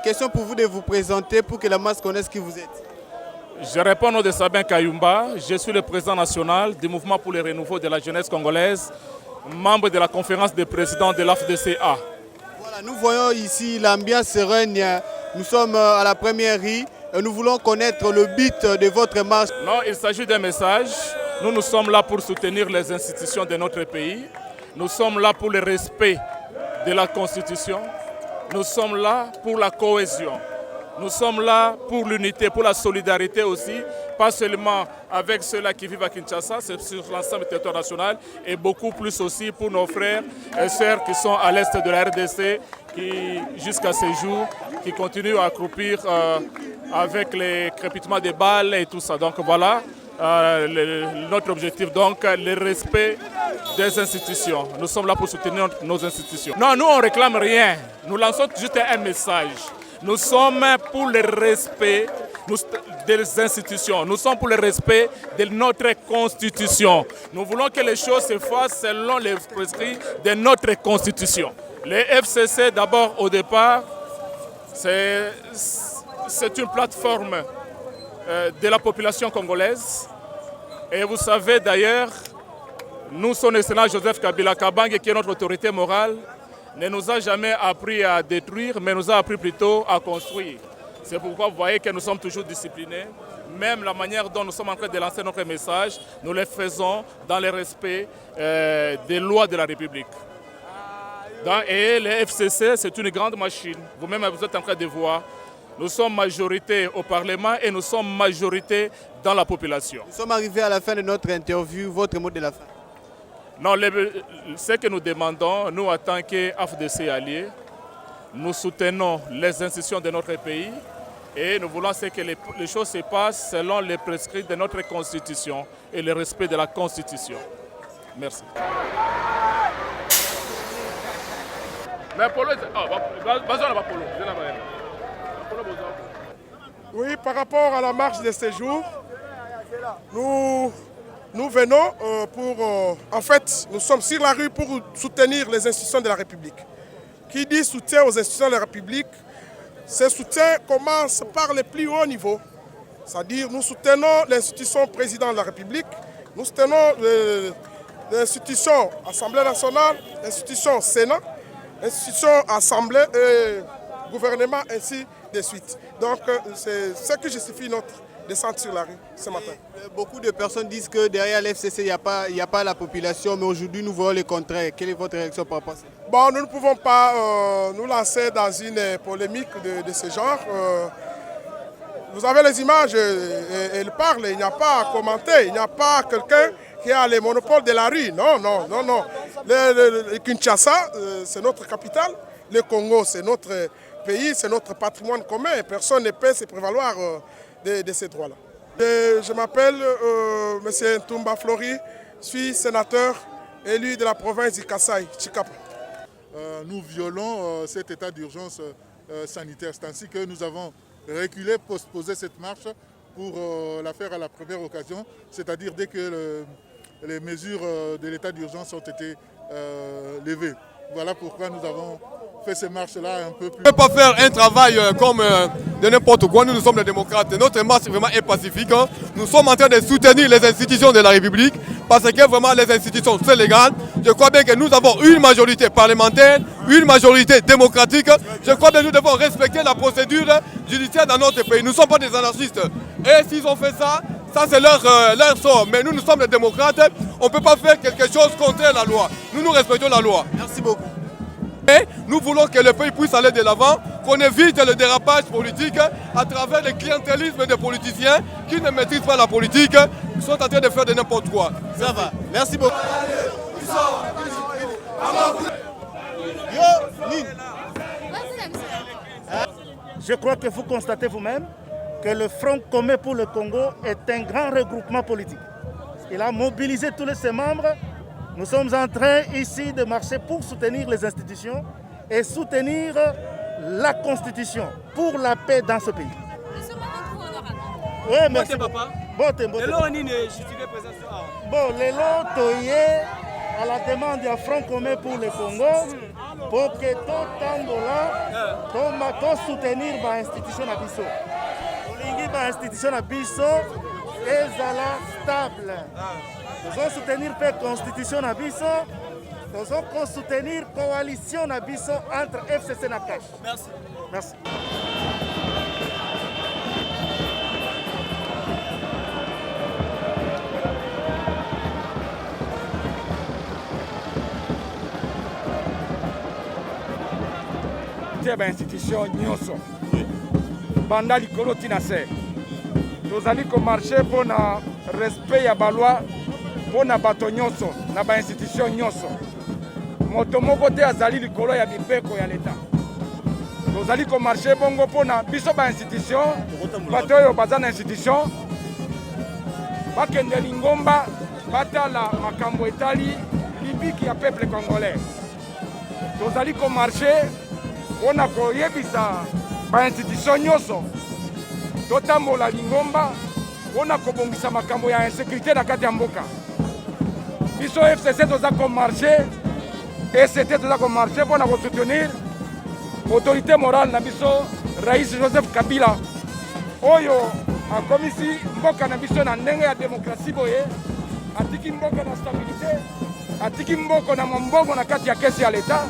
question pour vous de vous présenter pour que la masse connaisse qui vous êtes. Je réponds au nom de Sabin Kayumba. Je suis le président national du mouvement pour le renouveau de la jeunesse congolaise, membre de la conférence des présidents de l'AFDCA. Voilà, nous voyons ici l'ambiance sereine. Nous sommes à la première rue et nous voulons connaître le but de votre marche. Non, il s'agit d'un message. Nous sommes là pour soutenir les institutions de notre pays. Nous sommes là pour le respect de la Constitution. Nous sommes là pour la cohésion. Nous sommes là pour l'unité, pour la solidarité aussi, pas seulement avec ceux-là qui vivent à Kinshasa, c'est sur l'ensemble du territoire national, et beaucoup plus aussi pour nos frères et sœurs qui sont à l'est de la RDC, qui jusqu'à ces jours, qui continuent à accroupir avec les crépitements des balles et tout ça. Donc voilà notre objectif, donc le respect des institutions. Nous sommes là pour soutenir nos institutions. Non, nous on ne réclame rien, nous lançons juste un message. Nous sommes pour le respect des institutions. Nous sommes pour le respect de notre Constitution. Nous voulons que les choses se fassent selon les prescrits de notre Constitution. Les FCC, d'abord, au départ, c'est une plateforme de la population congolaise. Et vous savez d'ailleurs, nous, son Excellence Joseph Kabila Kabange, qui est notre autorité morale, ne nous a jamais appris à détruire, mais nous a appris plutôt à construire. C'est pourquoi vous voyez que nous sommes toujours disciplinés. Même la manière dont nous sommes en train de lancer notre message, nous le faisons dans le respect des lois de la République. Et le FCC, c'est une grande machine. Vous-même, vous êtes en train de voir. Nous sommes majorité au Parlement et nous sommes majorité dans la population. Nous sommes arrivés à la fin de notre interview. Votre mot de la fin? Non, ce que nous demandons, nous en tant qu'AFDC alliés, nous soutenons les institutions de notre pays et nous voulons que les choses se passent selon les prescrits de notre Constitution et le respect de la Constitution. Merci. Oui, par rapport à la marche de ce jour, nous venons en fait, nous sommes sur la rue pour soutenir les institutions de la République. Qui dit soutien aux institutions de la République, ce soutien commence par les plus hauts niveaux. C'est-à-dire, nous soutenons l'institution président de la République, nous soutenons l'institution Assemblée nationale, l'institution Sénat, l'institution Assemblée et gouvernement, ainsi de suite. Donc, c'est ce qui justifie notre descente sur la rue ce matin. Beaucoup de personnes disent que derrière l'FCC, il n'y a pas la population, mais aujourd'hui, nous voyons le contraire. Quelle est votre réaction par rapport à ça? Bon, nous ne pouvons pas nous lancer dans une polémique de ce genre. Vous avez les images, elles parlent, il n'y a pas à commenter, il n'y a pas quelqu'un qui a le monopole de la rue. Non, non, non, non. Le Kinshasa, c'est notre capitale. Le Congo, c'est notre pays, c'est notre patrimoine commun. Personne ne peut se prévaloir de ces droits-là. Je m'appelle M. Ntumba Flori, je suis sénateur élu de la province du Kasaï, Chikapa. Nous violons cet état d'urgence sanitaire. C'est ainsi que nous avons reculé, postposé cette marche pour la faire à la première occasion, c'est-à-dire dès que les mesures de l'état d'urgence ont été levées. Voilà pourquoi nous avons fait ces marches-là un peu plus... On ne peut pas faire un travail comme de n'importe quoi. Nous sommes des démocrates. Notre marche vraiment est pacifique. Nous sommes en train de soutenir les institutions de la République parce que vraiment les institutions sont légales. Je crois bien que nous avons une majorité parlementaire, une majorité démocratique. Je crois bien que nous devons respecter la procédure judiciaire dans notre pays. Nous ne sommes pas des anarchistes. Et s'ils ont fait ça, ça c'est leur sort. Mais nous sommes des démocrates. On ne peut pas faire quelque chose contre la loi. Nous respectons la loi. Merci beaucoup. Et nous voulons que le pays puisse aller de l'avant, qu'on évite le dérapage politique à travers le clientélisme des politiciens qui ne maîtrisent pas la politique, qui sont en train de faire de n'importe quoi. Ça va. Merci beaucoup. Je crois que vous constatez vous-même que le Front commun pour le Congo est un grand regroupement politique. Il a mobilisé tous ses membres. Nous sommes en train ici de marcher pour soutenir les institutions et soutenir la Constitution pour la paix dans ce pays. Oui, merci. Bon, à la demande du Front commun pour le Congo pour que tout temps soutenir l'institution à Bisso. L'institution à Bisso est stable. Nous allons soutenir la constitution à Bisso. Nous allons soutenir la coalition à Bisso entre FCC et Nakash. Merci. Merci. Institution nyonso banda likolo tina se tozali komarche mpona respect ya baloi mpona bato nyonso na bainstitution nyonso moto moko te azali likolo ya mibeko ya leta tozali komarche bongo mpona biso bainstitution bato oyo baza na institution bakende lingomba batala makambo etali libiki ya peuple congolais tozali komarche mpona koyebisa bainstitution nyonso totambola lingomba mpona kobongisa makambo ya insécurité na kati ya mboka biso FCC toza komarche ECT toza komarche mpona kosoutenir autorité morale na biso Rais Joseph Kabila oyo akomisi mboka na biso na ndenge ya demokrasi boye atiki mboka na stabilité atiki mboka na mbongo na kati ya kesi ya leta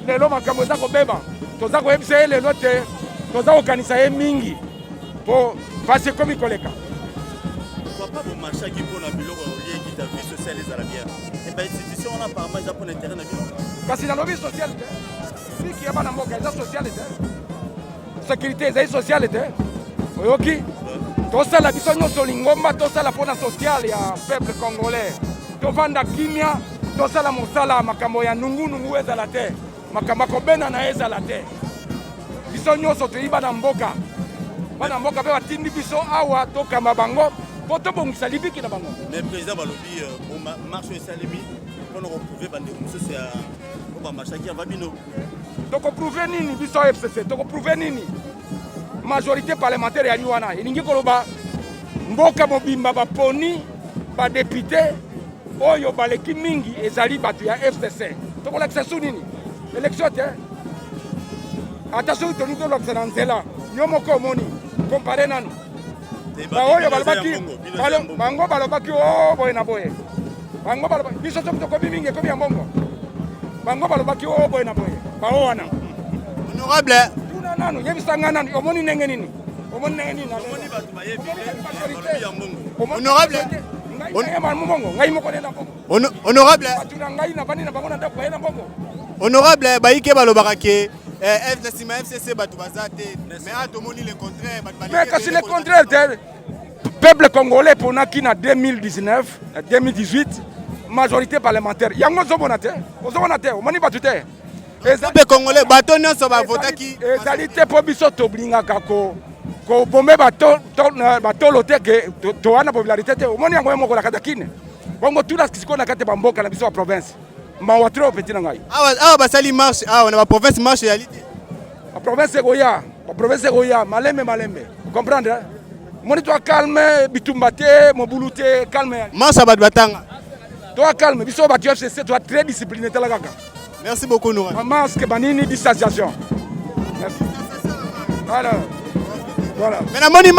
lelo makambo eza kobeba toza koyebisa ye lelo te toza kokanisa ye mingi po pasi ekomi koleka papa bomarchaki mpona biloko olieki ta vie sociale ezala bien e bainstitution wana apparemment eza mpona intérêt na bino kasi nalobi sociale te biki ya bana mboka eza sociale te sécurité ezali sociale te oyoki tosala biso nyonso lingomba tosala mpona sociale ya peuple congolais tovanda kimia tosala mosala makambo ya nungunungu ezala te makambo akobena na ezala te biso nyonso toyi bana mboka mpe batindi biso awa tokamba bango mpo tobongisa libiki na bango mais président balobi marche esalemi mpona koprouve bandeko mosusu ya po bamarchaki ava bino tokoprouve nini biso FCC tokoprouve nini majorité parlementaire yali wana elingi koloba mboka mobimba baponi badepute oyo baleki mingi ezali bato ya FCC tokolakisa su nini élection te ata soki tolingi tolakisa na nzela yo moko omoni kompare nanu baoyo bango balobaki o boye na boye bango balobaki biso soki tokomi mingi ekomi ya mbongo bango balobaki o boye na boye bao wana honorable tuna nanu yebisanga nanu omoni ndenge nini omoni ndenge nini honorable mbongo ngai moko nenda mbongo honorable batuna ngai na bani na bango na ndako baye na mbongo honorable bayike balobaka ke FCC bato baza te mais atomoni le contraire mais kasi le contraire te peuple congolais ponaki na 2019 2018 majorité parlementaire yango ozomona te omoni bato te peuple congolais bato nyonso bavotaki ezali te mpo biso toblingaka kobombe batolo te ke towana popularité te omoni yango ye moko na kati ya kine bongo tuna sikoyo na kati ya bamboka na biso ya province mawa trop petit na ngai awa basali marche awa na baprovince marche yali te baprovince ekoya malembe comprendre moni toa calme bitumba te mobulu te calme marche ya bato batanga toa calme biso bato ya FCC toa très discipliné tala kaka merci beaucoup Noura masque banini distanciation merci voilà mais na moni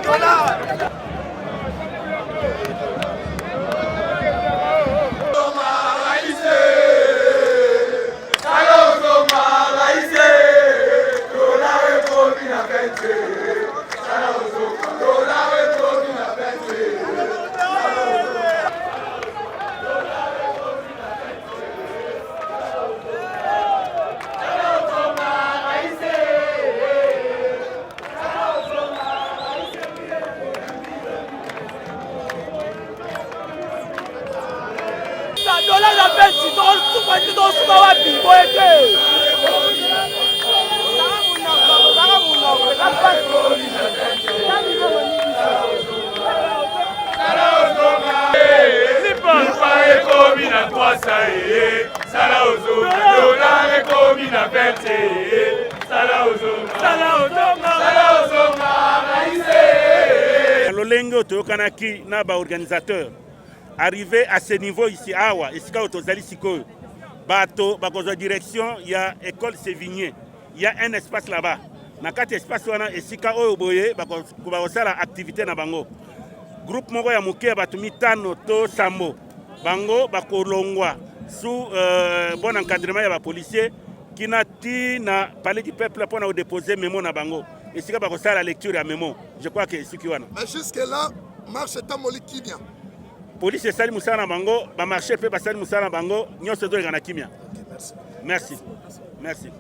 Dollar. na fete sala ozonga lolenge toyokanaki na baorganisateur arrivé à ce niveau ici awa esika oyo tozali sikoyo bato bakozwa direction ya école Sévigné. Il y a un espace là-bas na kati espace wana esika oyo boye bakosala activité na bango groupe moko ya moke ya bato mitano to sambo bango bakolongwa sous bon encadrement ya bapolicier kina ti na palais du peuple pour déposer mémo na bango esika bakosala lecture ya mémo. Je crois que esiki wana mais jusque là marche etamoli kimia police esali musala na bango bamarché mpe basali musala na bango nyonso ezoleka na kimia. Merci. Merci.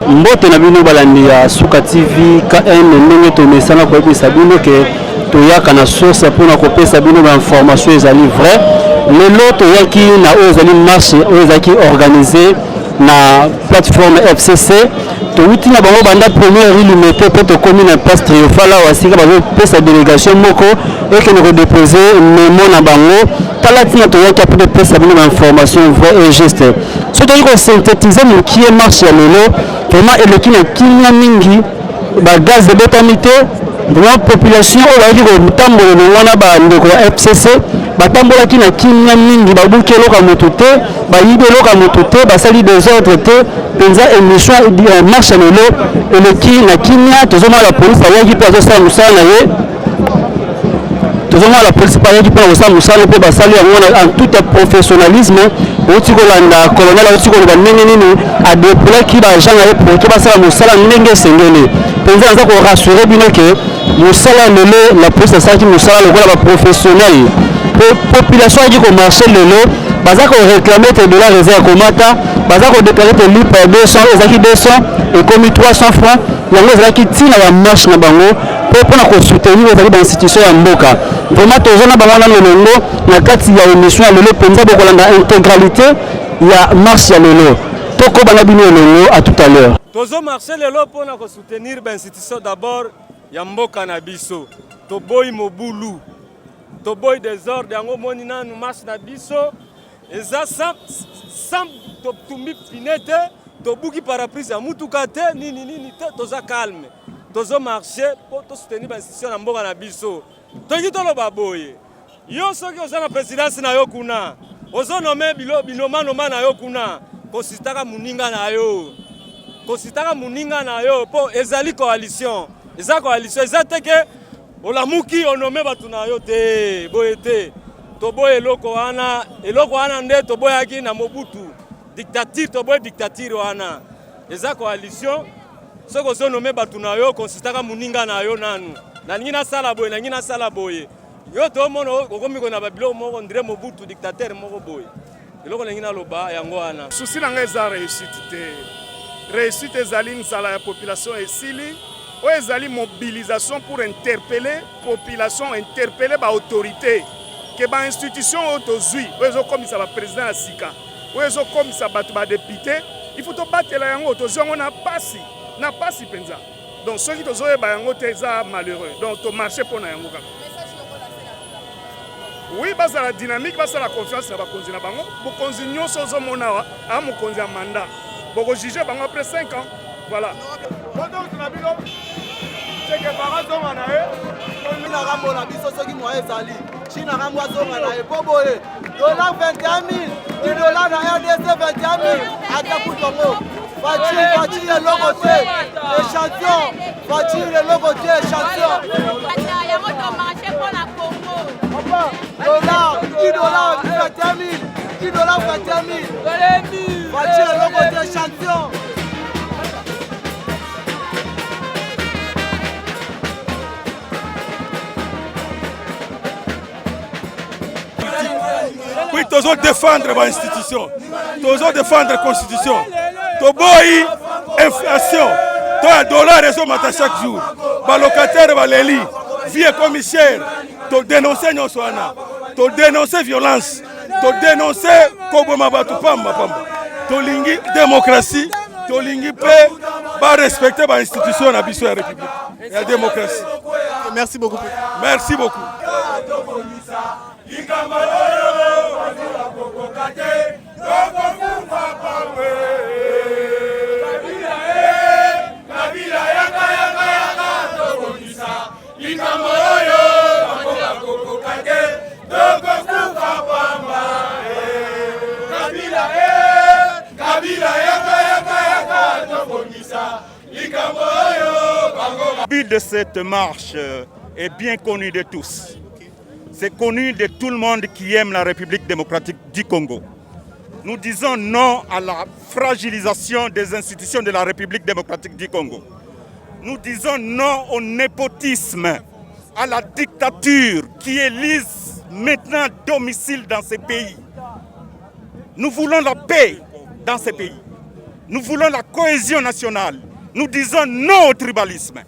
Mbote na bino balandi ya Suka TV KN ndenge tomesana koyebisa bino ke toyaka na source mpona kopesa bino bainformation ezali vrai. Lelo toyaki na oyo ezali marche oyo ezalaki organisé na plateforme FCC towuti na bango banda première illimité mpe tokomi na place triomphale awa sika bazopesa délégation moko ekende kodepose memo na bango tala ntina toyaki ape topesa bino bainformation vrai et juste so toyaki kosynthétise mokie marche ya lelo vraiment eleki na kimia mingi bagaz ebetami te vraiment population oyo bayaki kotambola wana bandeko ya FCC batambolaki na kimia mingi babuki eloko ya motu te bayibi eloko ya motu te basali désordre te mpenza émission marche ya lelo eleki na kimia tozomona la police bayaki mpe azosala mosala na ye tozomona la police bayaki mpe na kosala mosala mpe basali yango en tout professionnalisme outi kolanda colonel outi koloba ndenge nini adeployaki baagent na ye poke basala mosala ndenge esengeli mpenza naza korassure bino ke mosala lelo la police asalaki mosala lokola baprofessionnel mpe population ayaki komarche lelo baza koréclame te dola réserve ya komata baza kodeklare te lipe ya 200 ezalaki 200 ekomi 300 francs yango ezalaki ntina ya marche na bango mpe mpona kosoutenir ezali bainstitution ya mboka vraiment tozona bango nano elongo na kati ya émission ya lelo mpenza bokolanda intégralité ya marche ya lelo tokobana bino elongo à tout à l'heure tozomarche lelo mpona kosoutenir bainstitution d'abord ya mboka na biso toboyi mobulu toboyi désordre yango moni nanu marche na biso eza sans totumbi pine te tobuki paraprise ya mutuka te nini te toza calme tozomarche mpo tosoutenir bainstitution na mboka na biso toki toloba boye yo soki oza na présidence na yo kuna ozonome binomanoma na yo kuna kositaka moninga na yo mpo ezali coalition eza te ke olamuki onome bato na yo te boye te toboye eloko wana nde toboyaki na Mobutu dictature toboye dictature wana eza coalition soki ozonome bato na yo konsistaka moninga na yo nanu nalingi nasala boye yo tomona okomiko na babiloko moko ndire Mobutu dictateur moko boye eloko nalingi naloba yango wana susi na ngai eza réussite te réussite ezali nsala ya population esili oyo ezali mobilisation pour interpeller population interpeller baautorité ke bainstitution oyo tozwi oyo ezokomisa baprésident ya sika oyo ezokomisa bato badepute il faut tobatela yango tozwi yango na pasi mpenza donc soki tozoyeba yango te eza malheureux donc tomarche mpo na yango kaka oui bazala dynamique basala confiance na bakonzi na bango bokonzi nyonso ozomona awa aa mokonzi ya mandat bokojuge bango après 5 ans voilà nakambo na biso soki moye ezali china kambo azonga na ye po boye dola 21 000 dola na RDC 21 000 ata kutongo faci eloko te échantillon faci eloko te échantillon yango tomarche mpo na Congo dola 10 dola 21 000 10 dola 21 000 faci eloko te échantillon Oui, toujours défendre l'institution, toujours défendre la constitution. Toboyi, inflation, toi, dollar réseau chaque jour. Les locataires, les vieux commissaires, tu dénonces nos soins, tu dénonces violence. todénonce koboma bato pamba tolingi démocratie tolingi mpe barespecte bainstitution na biso ya république ya démocratie. Merci beaucoup. Merci beaucoup. Le but de cette marche est bien connu de tous. C'est connu de tout le monde qui aime la République démocratique du Congo. Nous disons non à la fragilisation des institutions de la République démocratique du Congo. Nous disons non au népotisme, à la dictature qui élise maintenant domicile dans ces pays. Nous voulons la paix dans ces pays. Nous voulons la cohésion nationale. Nous disons non au tribalisme.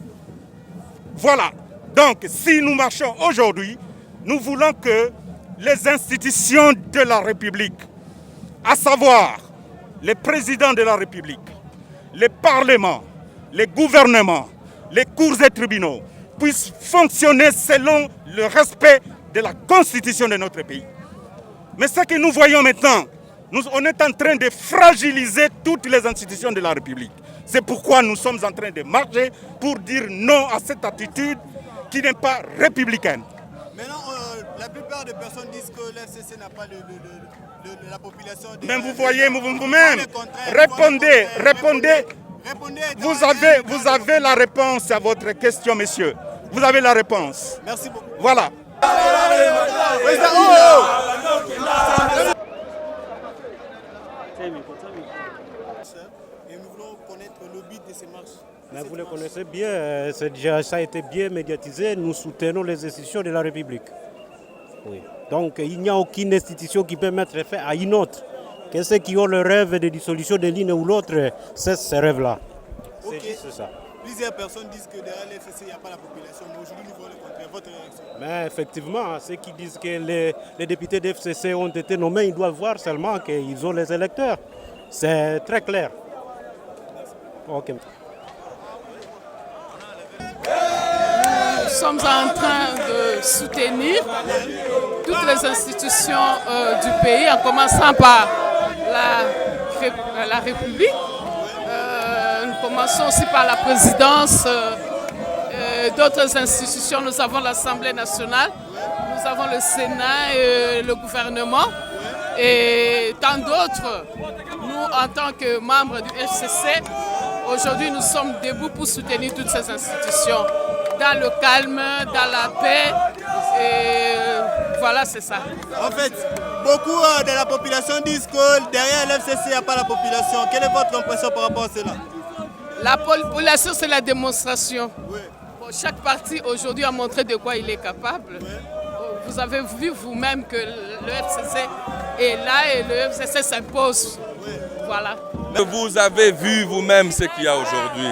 Voilà. Donc, si nous marchons aujourd'hui, nous voulons que les institutions de la République, à savoir les présidents de la République, les parlements, les gouvernements, les cours et tribunaux, puissent fonctionner selon le respect de la constitution de notre pays. Mais ce que nous voyons maintenant, on est en train de fragiliser toutes les institutions de la République. C'est pourquoi nous sommes en train de marcher pour dire non à cette attitude qui n'est pas républicaine. Maintenant, la plupart des personnes disent que l'FCC n'a pas la population... Mais vous voyez vous-même, répondez. Vous avez la réponse à votre question, monsieur. Vous avez la réponse. Merci beaucoup. Voilà. Et nous voulons connaître le but de ces marches. Mais vous le connaissez bien, ça a été bien médiatisé. Nous soutenons les institutions de la République. Oui. Donc il n'y a aucune institution qui peut mettre fin à une autre. Que ceux qui ont le rêve de dissolution de l'une ou l'autre cessent ce rêve-là. Okay. C'est juste ça. Plusieurs personnes disent que derrière l'FCC, il n'y a pas la population. Mais aujourd'hui, nous voulons le contraire. Votre réaction? Mais effectivement, ceux qui disent que les députés de l'FCC ont été nommés, ils doivent voir seulement qu'ils ont les électeurs. C'est très clair. Okay. Nous sommes en train de soutenir toutes les institutions du pays, en commençant par la République. Nous commençons aussi par la présidence d'autres institutions. Nous avons l'Assemblée nationale, nous avons le Sénat et le gouvernement et tant d'autres. Nous, en tant que membres du FCC, aujourd'hui, nous sommes debout pour soutenir toutes ces institutions dans le calme, dans la paix. Et voilà, c'est ça. En fait, beaucoup de la population disent que derrière l'FCC, il n'y a pas la population. Quelle est votre impression par rapport à cela? La population, c'est la démonstration. Oui. Bon, chaque parti aujourd'hui a montré de quoi il est capable. Oui. Vous avez vu vous-même que le FCC est là et le FCC s'impose. Oui. Voilà. Vous avez vu vous-même ce qu'il y a aujourd'hui.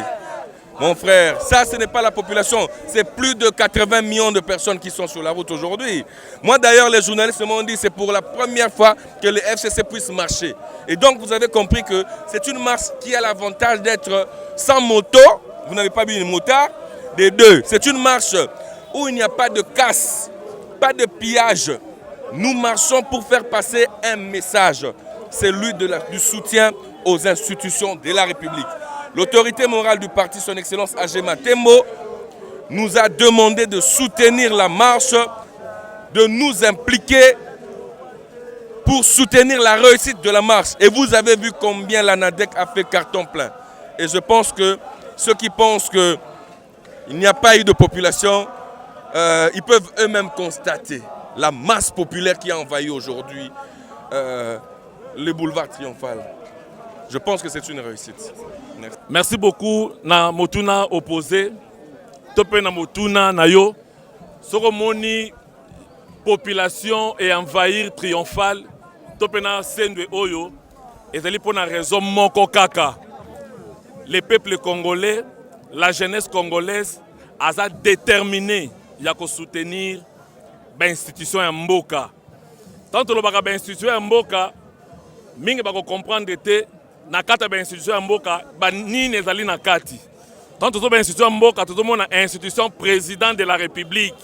Mon frère, ça ce n'est pas la population, c'est plus de 80 millions de personnes qui sont sur la route aujourd'hui. Moi d'ailleurs les journalistes m'ont dit que c'est pour la première fois que le FCC puisse marcher. Et donc vous avez compris que c'est une marche qui a l'avantage d'être sans moto, vous n'avez pas vu une motard, des deux. C'est une marche où il n'y a pas de casse, pas de pillage. Nous marchons pour faire passer un message, celui du soutien aux institutions de la République. L'autorité morale du parti, son Excellence Agema Tembo, nous a demandé de soutenir la marche, de nous impliquer pour soutenir la réussite de la marche. Et vous avez vu combien la NADEC a fait carton plein. Et je pense que ceux qui pensent qu'il n'y a pas eu de population, ils peuvent eux-mêmes constater la masse populaire qui a envahi aujourd'hui les boulevards triomphal. Je pense que c'est une réussite. Merci beaucoup na motuna opposé. Topé na motuna na yo. Soromoni population et envahir triomphal. Topé na sendwe oyo. Ezali pour na raison moko kaka. Les peuples congolais, la jeunesse congolaise a déterminé ya ko soutenir l'institution ya mboka. tant tolobaka ba institution ya mboka mingi bako comprendre te na kata ba institution ya mboka ba nini ezali na kati. Tant tozo ba institution ya mboka tozomona institution président de la République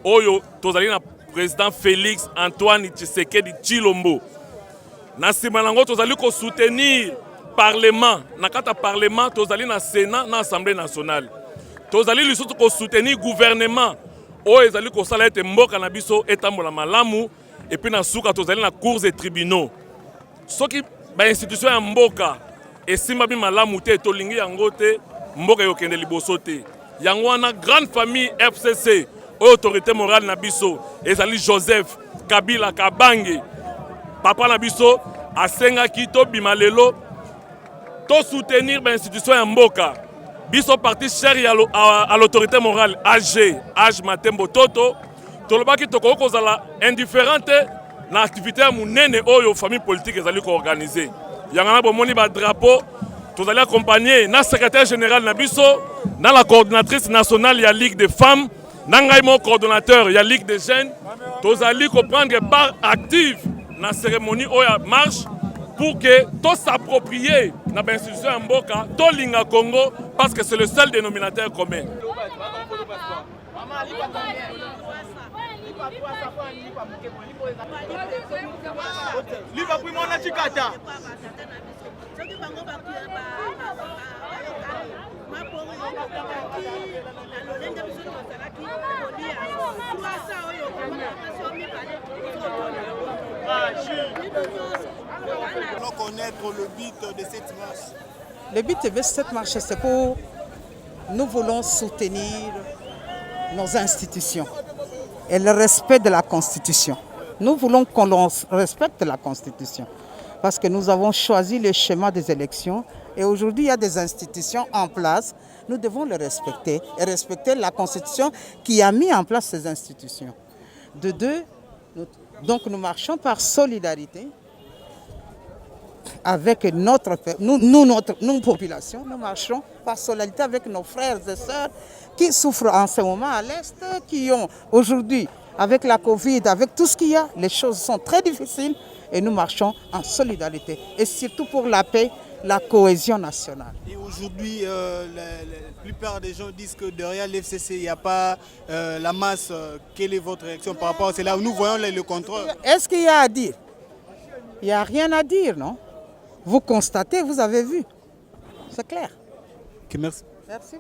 oyo tozali na président Félix Antoine Tshisekedi Tshilombo. Na sima nango tozali ko soutenir parlement na kata parlement tozali na Sénat na Assemblée nationale. Tozali lisusu ko soutenir gouvernement oyo ezali ko sala ete mboka na biso etambola malamu et puis na suka tozali na cours et tribunaux. Soki ba institution ya mboka esimba bi malamu te tolingi yango te mboka yokende liboso te. Yango wana grande famille FCC autorité morale na biso ezali Joseph Kabila Kabange papa na biso asenga kito bimalelo to soutenir ba institution ya mboka biso parti cher à l'autorité morale AG Matembo Toto tolobaki toko kozala indifférente na activité ya munene oyo famille politique ezali ko organiser yangana bomoni ba drapeau tozali accompagner na secrétaire général na biso na la coordinatrice nationale ya Ligue des femmes na ngai mo coordonnateur ya Ligue des jeunes tozali ko prendre part active na cérémonie oyo marche pour que tout s'approprie na ba institution ya mboka to linga Congo parce que c'est le seul dénominateur commun. Nous connaître le but de cette marche. Le but de cette marche, c'est pour nous voulons soutenir nos institutions et le respect de la Constitution. Nous voulons qu'on respecte la Constitution parce que nous avons choisi le schéma des élections et aujourd'hui il y a des institutions en place. Nous devons les respecter et respecter la Constitution qui a mis en place ces institutions. De deux, nous marchons par solidarité avec nous population, nous marchons par solidarité avec nos frères et sœurs qui souffrent en ce moment à l'Est, qui ont aujourd'hui, avec la Covid, avec tout ce qu'il y a, les choses sont très difficiles et nous marchons en solidarité. Et surtout pour la paix, la cohésion nationale. Et aujourd'hui, la plupart des gens disent que derrière l'FCC, il n'y a pas la masse. Quelle est votre réaction par rapport à cela? Nous voyons le contrôle. Est-ce qu'il y a à dire? Il n'y a rien à dire, non? Vous constatez, vous avez vu. C'est clair. Okay, merci. Merci.